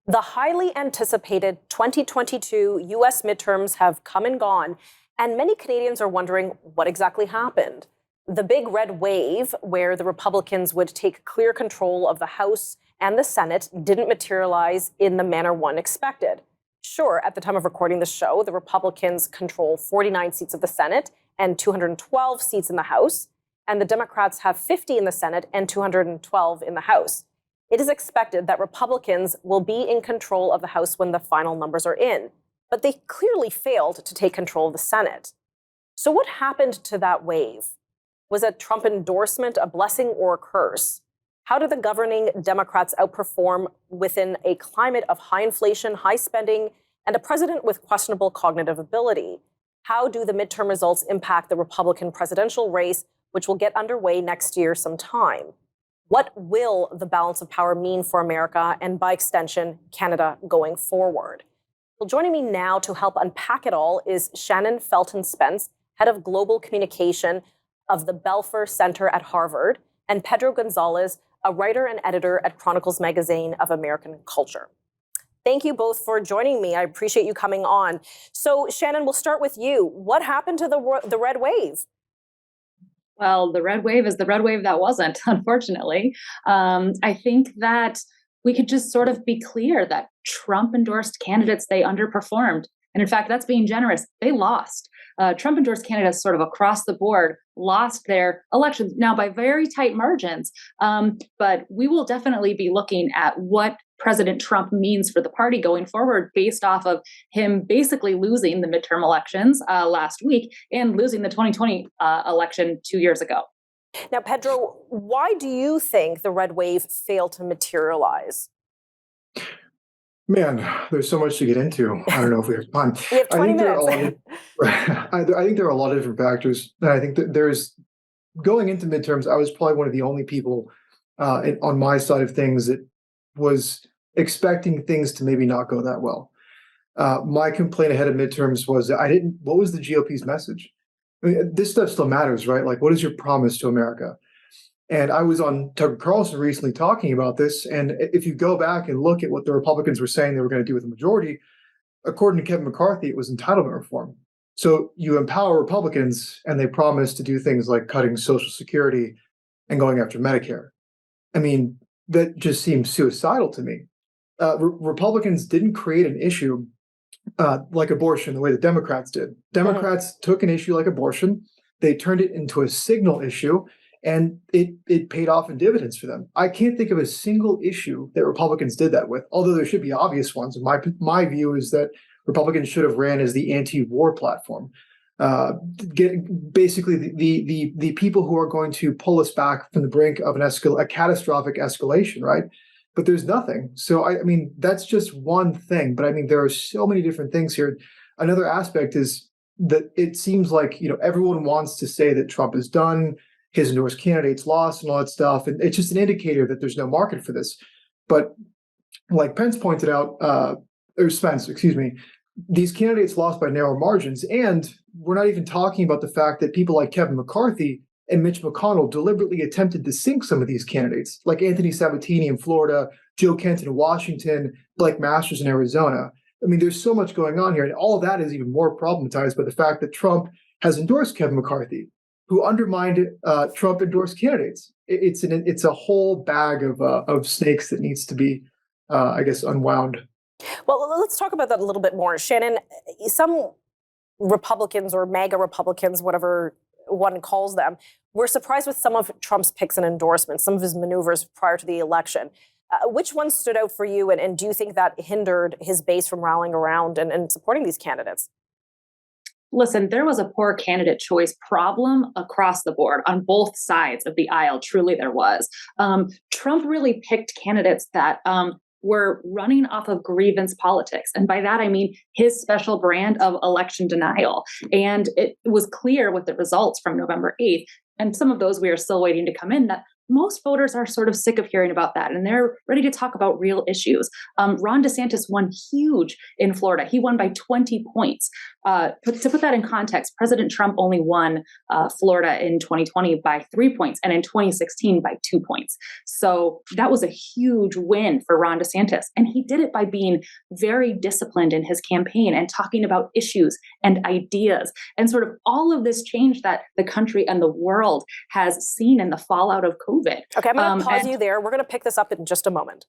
The highly anticipated 2022 US midterms have come and gone, and many Canadians are wondering what exactly happened. The big red wave, where the Republicans would take clear control of the House and the Senate, didn't materialize in the manner one expected. Sure, at the time of recording the show, the Republicans control 49 seats of the Senate and 212 seats in the House, and the Democrats have 50 in the Senate and 212 in the House. It is expected that Republicans will be in control of the House when the final numbers are in, but they clearly failed to take control of the Senate. So what happened to that wave? Was a Trump endorsement a blessing or a curse? How did the governing Democrats outperform within a climate of high inflation, high spending, and a president with questionable cognitive ability? How do the midterm results impact the Republican presidential race, which will get underway next year sometime? What will the balance of power mean for America and, by extension, Canada going forward? Well, joining me now to help unpack it all is Shannon Felton Spence, head of global communication of the Belfer Center at Harvard, and Pedro Gonzalez, a writer and editor at Chronicles Magazine of American Culture. Thank you both for joining me. I appreciate you coming on. So, Shannon, we'll start with you. What happened to the red wave? Well, the red wave is the red wave that wasn't, unfortunately. I think that we could just sort of be clear that Trump-endorsed candidates, they underperformed. And in fact, that's being generous. They lost. Trump-endorsed candidates sort of across the board lost their elections, now by very tight margins. But we will definitely be looking at what President Trump means for the party going forward based off of him basically losing the midterm elections last week and losing the 2020 election 2 years ago. Now, Pedro, why do you think the red wave failed to materialize? Man, there's so much to get into. I don't know if we have time. We have 20 minutes. I think there are a lot of different factors. And I think that going into midterms, I was probably one of the only people on my side of things that was expecting things to maybe not go that well. My complaint ahead of midterms was that what was the GOP's message? I mean, this stuff still matters, right? Like, what is your promise to America? And I was on Tucker Carlson recently talking about this. And if you go back and look at what the Republicans were saying they were going to do with the majority, according to Kevin McCarthy, it was entitlement reform. So you empower Republicans and they promise to do things like cutting Social Security and going after Medicare. I mean, that just seems suicidal to me. Republicans didn't create an issue like abortion the way the Democrats did. Democrats took an issue like abortion, they turned it into a signal issue, and it paid off in dividends for them. I can't think of a single issue that Republicans did that with, although there should be obvious ones. My view is that Republicans should have ran as the anti-war platform. Basically the people who are going to pull us back from the brink of a catastrophic escalation, right? But there's nothing. So I mean, that's just one thing. But I mean, there are so many different things here. Another aspect is that it seems like everyone wants to say that Trump is done, his endorsed candidates lost, and all that stuff, and it's just an indicator that there's no market for this. But like Pence pointed out, or Spence, excuse me, these candidates lost by narrow margins, and we're not even talking about the fact that people like Kevin McCarthy and Mitch McConnell deliberately attempted to sink some of these candidates, like Anthony Sabatini in Florida, Joe Kent in Washington, Blake Masters in Arizona. I mean, there's so much going on here, and all of that is even more problematized by the fact that Trump has endorsed Kevin McCarthy, who undermined Trump-endorsed candidates. It's a whole bag of snakes that needs to be, I guess, unwound. Well, let's talk about that a little bit more. Shannon, some Republicans or MAGA Republicans, whatever one calls them, were surprised with some of Trump's picks and endorsements, some of his maneuvers prior to the election. Which ones stood out for you, and do you think that hindered his base from rallying around and supporting these candidates? Listen, there was a poor candidate choice problem across the board on both sides of the aisle. Truly, there was. Trump really picked candidates that were running off of grievance politics. And by that, I mean his special brand of election denial. And it was clear with the results from November 8th, and some of those we are still waiting to come in, that most voters are sort of sick of hearing about that, and they're ready to talk about real issues. Ron DeSantis won huge in Florida. He won by 20 points. To put that in context, President Trump only won Florida in 2020 by 3 points, and in 2016 by 2 points. So that was a huge win for Ron DeSantis. And he did it by being very disciplined in his campaign and talking about issues and ideas and sort of all of this change that the country and the world has seen in the fallout of COVID. Okay, I'm going to pause you there. We're going to pick this up in just a moment.